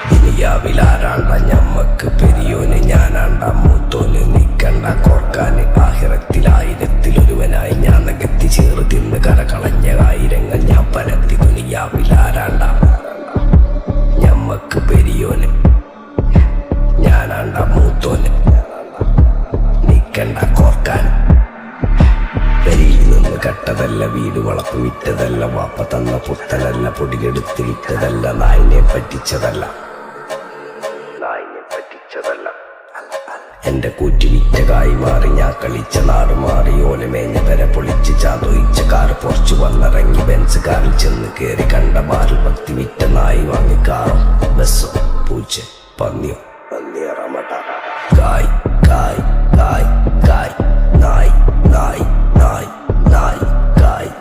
ദുനിയാവിലാരാണ്ട ഞമ്മക്ക് പെരിയോന് ഞാനാണ്ട മൂത്തോന് നിക്കണ്ട കോർക്കാന് ആഹിറത്തിലായിരത്തിലൊരുവനായി ഞാൻ നകത്തി ചേറ് തിന്ന് കരകളഞ്ഞ ആയിരങ്ങൾ ഞാൻ പരത്തി. ദുനിയാവിലാരാണ്ട ഞമ്മക്ക് പെരിയോന് ഞാനാണ്ട മൂത്തോന് നിക്കണ്ട കോർക്കാൻ. പെരിയിൽ നിന്ന് കെട്ടതല്ല, വീട് വളപ്പ് വിറ്റതല്ല, വാപ്പ തന്ന പുത്തനല്ല, പൊടിയെടുത്ത് വിറ്റതല്ല, നായിനെ പറ്റിച്ചതല്ല. എന്റെ കൂറ്റി വിറ്റ കായി മാറി ഞാൻ കളിച്ച നാട് മാറി. ഓലമേഞ്ഞ പെര പൊളിച്ച് ചാതൊയിച്ച കാറ് പൊറച്ചു വന്നിറങ്ങി ബെൻസ് കാറിൽ ചെന്ന് കേറി. കണ്ട ബാറിൽ ഭക്തി വിറ്റ നായി വാങ്ങി കാറും ബസ്സും പൂച്ച പന്നിയോ